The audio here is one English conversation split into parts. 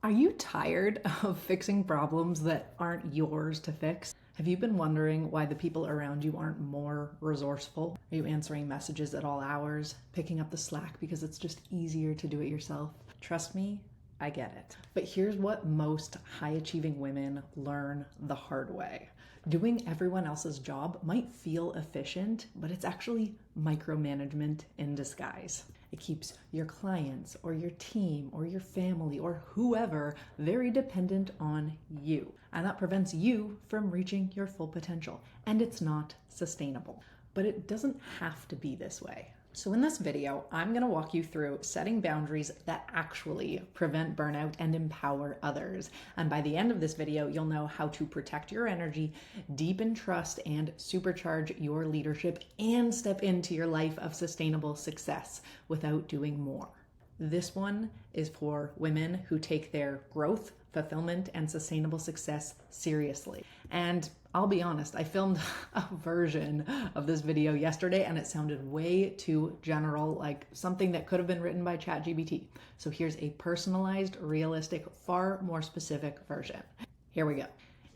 Are you tired of fixing problems that aren't yours to fix? Have you been wondering why the people around you aren't more resourceful? Are you answering messages at all hours, picking up the slack because it's just easier to do it yourself? Trust me, I get it. But here's what most high-achieving women learn the hard way. Doing everyone else's job might feel efficient, but it's actually micromanagement in disguise. It keeps your clients or your team or your family or whoever very dependent on you. And that prevents you from reaching your full potential. And it's not sustainable. But it doesn't have to be this way. So in this video, I'm going to walk you through setting boundaries that actually prevent burnout and empower others. And by the end of this video, you'll know how to protect your energy, deepen trust, and supercharge your leadership and step into your life of sustainable success without doing more. This one is for women who take their growth, fulfillment, and sustainable success seriously. And I'll be honest, I filmed a version of this video yesterday and it sounded way too general, like something that could have been written by ChatGPT. So here's a personalized, realistic, far more specific version. Here we go.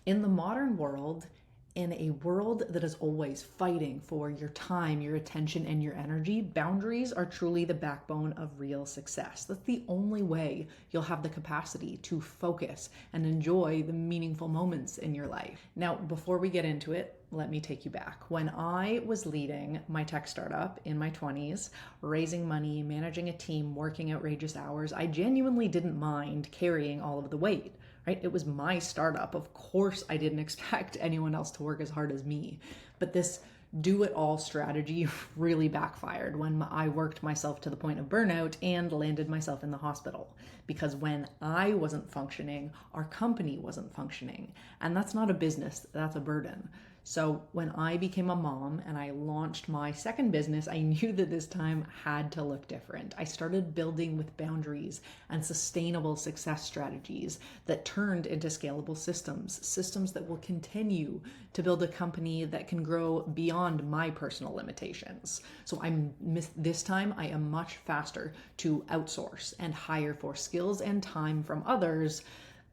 In the modern world, in a world that is always fighting for your time, your attention, and your energy, boundaries are truly the backbone of real success. That's the only way you'll have the capacity to focus and enjoy the meaningful moments in your life. Now, before we get into it, let me take you back. When I was leading my tech startup in my 20s, raising money, managing a team, working outrageous hours, I genuinely didn't mind carrying all of the weight. Right? It was my startup. Of course, I didn't expect anyone else to work as hard as me. But this do-it-all strategy really backfired when I worked myself to the point of burnout and landed myself in the hospital. Because when I wasn't functioning, our company wasn't functioning. And that's not a business, that's a burden. So when I became a mom and I launched my second business, I knew that this time had to look different. I started building with boundaries and sustainable success strategies that turned into scalable systems that will continue to build a company that can grow beyond my personal limitations. So this time I am much faster to outsource and hire for skills and time from others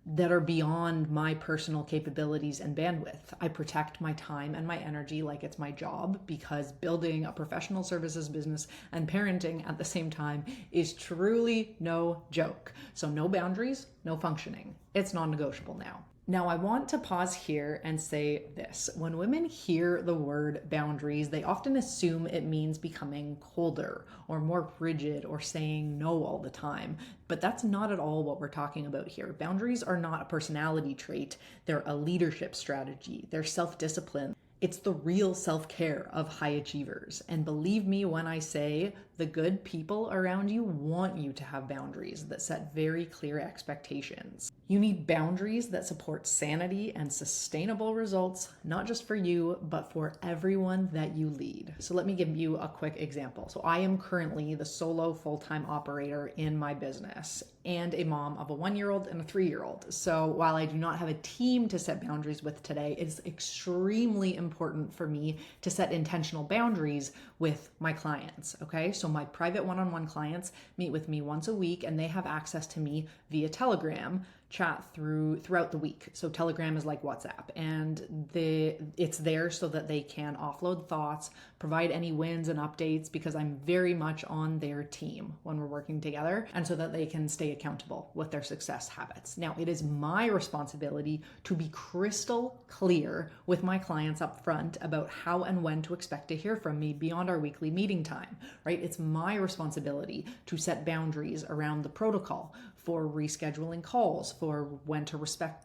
that are beyond my personal capabilities and bandwidth. I protect my time and my energy like it's my job, because building a professional services business and parenting at the same time is truly no joke. So no boundaries, no functioning. It's non-negotiable now. Now, I want to pause here and say this. When women hear the word boundaries, they often assume it means becoming colder or more rigid or saying no all the time. But that's not at all what we're talking about here. Boundaries are not a personality trait. They're a leadership strategy. They're self-discipline. It's the real self-care of high achievers. And believe me when I say the good people around you want you to have boundaries that set very clear expectations. You need boundaries that support sanity and sustainable results, not just for you, but for everyone that you lead. So let me give you a quick example. So I am currently the solo full-time operator in my business and a mom of a 1-year-old and a 3-year-old. So while I do not have a team to set boundaries with today, it's extremely important for me to set intentional boundaries with my clients, okay? So my private one-on-one clients meet with me once a week and they have access to me via Telegram, chat throughout the week. So Telegram is like WhatsApp, and it's there so that they can offload thoughts, provide any wins and updates, because I'm very much on their team when we're working together, and so that they can stay accountable with their success habits. Now, it is my responsibility to be crystal clear with my clients up front about how and when to expect to hear from me beyond our weekly meeting time, right? It's my responsibility to set boundaries around the protocol for rescheduling calls, for when to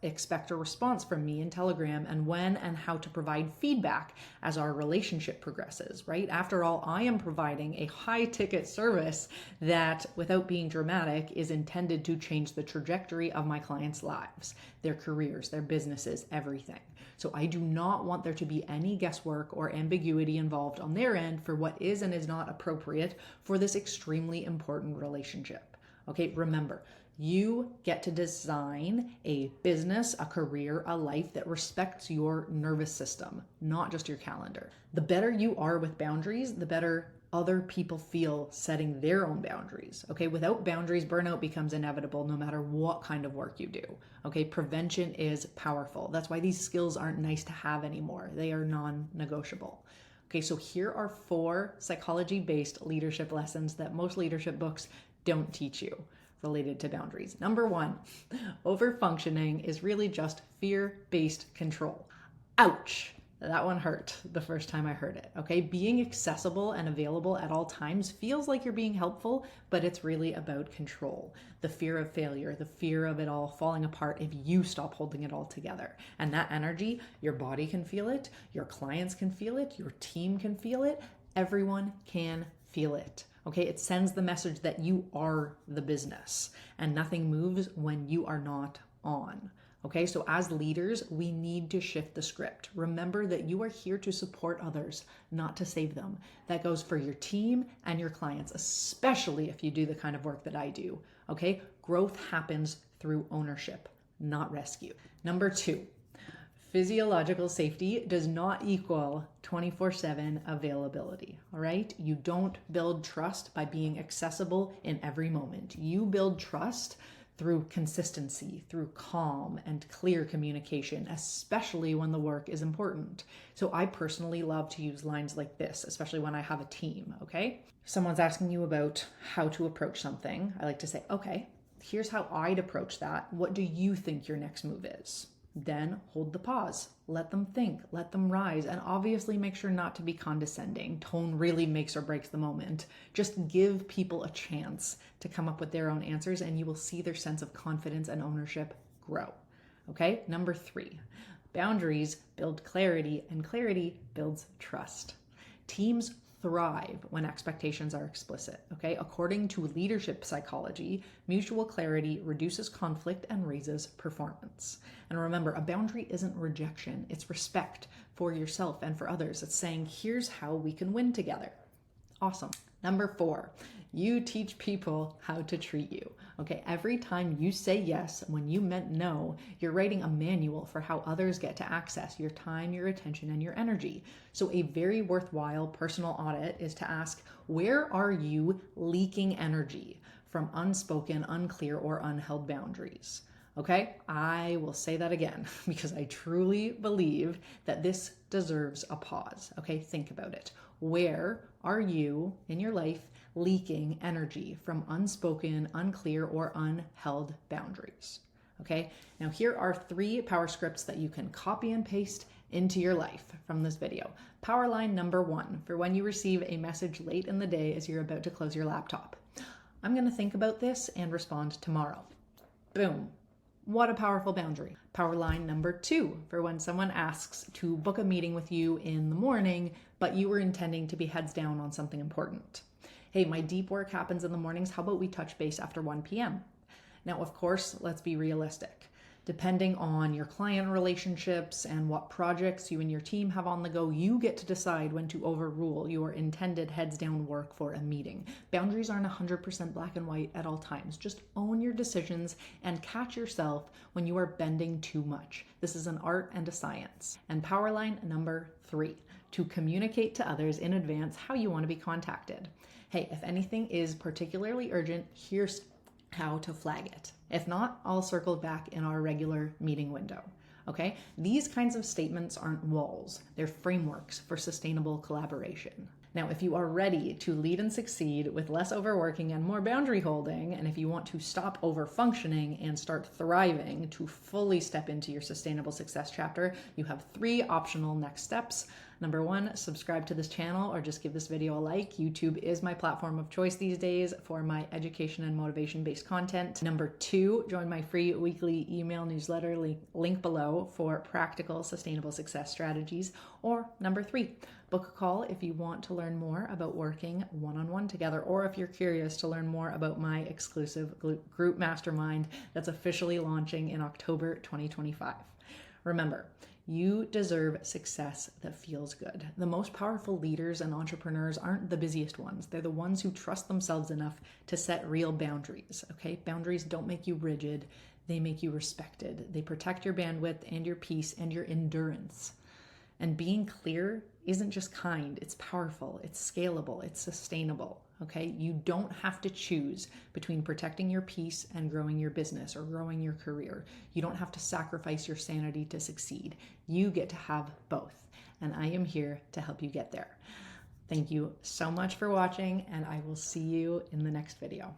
expect a response from me in Telegram, and when and how to provide feedback as our relationship progresses, right? After all, I am providing a high-ticket service that, without being dramatic, is intended to change the trajectory of my clients' lives, their careers, their businesses, everything. So I do not want there to be any guesswork or ambiguity involved on their end for what is and is not appropriate for this extremely important relationship. Okay, remember, you get to design a business, a career, a life that respects your nervous system, not just your calendar. The better you are with boundaries, the better other people feel setting their own boundaries. Okay, without boundaries, burnout becomes inevitable no matter what kind of work you do. Okay, prevention is powerful. That's why these skills aren't nice to have anymore. They are non-negotiable. Okay, so here are 4 psychology-based leadership lessons that most leadership books don't teach you related to boundaries. Number 1, overfunctioning is really just fear-based control. Ouch. That one hurt the first time I heard it, okay? Being accessible and available at all times feels like you're being helpful, but it's really about control. The fear of failure, the fear of it all falling apart if you stop holding it all together. And that energy, your body can feel it, your clients can feel it, your team can feel it, everyone can feel it. Okay, it sends the message that you are the business and nothing moves when you are not on. Okay, so as leaders, we need to shift the script. Remember that you are here to support others, not to save them. That goes for your team and your clients, especially if you do the kind of work that I do. Okay, growth happens through ownership, not rescue. Number 2, physiological safety does not equal 24/7 availability, all right? You don't build trust by being accessible in every moment. You build trust through consistency, through calm and clear communication, especially when the work is important. So I personally love to use lines like this, especially when I have a team, okay? Someone's asking you about how to approach something. I like to say, okay, here's how I'd approach that. What do you think your next move is? Then hold the pause, let them think, let them rise, and obviously make sure not to be condescending. Tone really makes or breaks the moment. Just give people a chance to come up with their own answers and you will see their sense of confidence and ownership grow. Okay, number 3, boundaries build clarity and clarity builds trust. Teams thrive when expectations are explicit, okay? According to leadership psychology, mutual clarity reduces conflict and raises performance. And remember, a boundary isn't rejection, it's respect for yourself and for others. It's saying, here's how we can win together. Awesome. Number 4, you teach people how to treat you. Okay, every time you say yes when you meant no, you're writing a manual for how others get to access your time, your attention, and your energy. So a very worthwhile personal audit is to ask, where are you leaking energy from unspoken, unclear, or unheld boundaries? Okay, I will say that again because I truly believe that this deserves a pause. Okay, think about it. Where are you in your life leaking energy from unspoken, unclear, or unheld boundaries? Okay, now here are 3 power scripts that you can copy and paste into your life from this video. Power line number 1 for when you receive a message late in the day as you're about to close your laptop. I'm going to think about this and respond tomorrow. Boom. What a powerful boundary. Power line number 2 for when someone asks to book a meeting with you in the morning, but you were intending to be heads down on something important. Hey, my deep work happens in the mornings. How about we touch base after 1 p.m.? Now, of course, let's be realistic. Depending on your client relationships and what projects you and your team have on the go, you get to decide when to overrule your intended heads down work for a meeting. Boundaries aren't 100% black and white at all times. Just own your decisions and catch yourself when you are bending too much. This is an art and a science. And power line number 3, to communicate to others in advance how you want to be contacted. Hey, if anything is particularly urgent, here's how to flag it. If not, I'll circle back in our regular meeting window. Okay? These kinds of statements aren't walls. They're frameworks for sustainable collaboration. Now, if you are ready to lead and succeed with less overworking and more boundary holding, and if you want to stop overfunctioning and start thriving to fully step into your sustainable success chapter, you have 3 optional next steps. Number 1, subscribe to this channel or just give this video a like. YouTube is my platform of choice these days for my education and motivation-based content. Number 2, join my free weekly email newsletter, link below, for practical sustainable success strategies. Or number 3, book a call if you want to learn more about working one-on-one together, or if you're curious to learn more about my exclusive group mastermind that's officially launching in October 2025. Remember, you deserve success that feels good. The most powerful leaders and entrepreneurs aren't the busiest ones. They're the ones who trust themselves enough to set real boundaries, okay? Boundaries don't make you rigid. They make you respected. They protect your bandwidth and your peace and your endurance. And being clear isn't just kind, it's powerful, it's scalable, it's sustainable. Okay, you don't have to choose between protecting your peace and growing your business or growing your career. You don't have to sacrifice your sanity to succeed. You get to have both. And I am here to help you get there. Thank you so much for watching, and I will see you in the next video.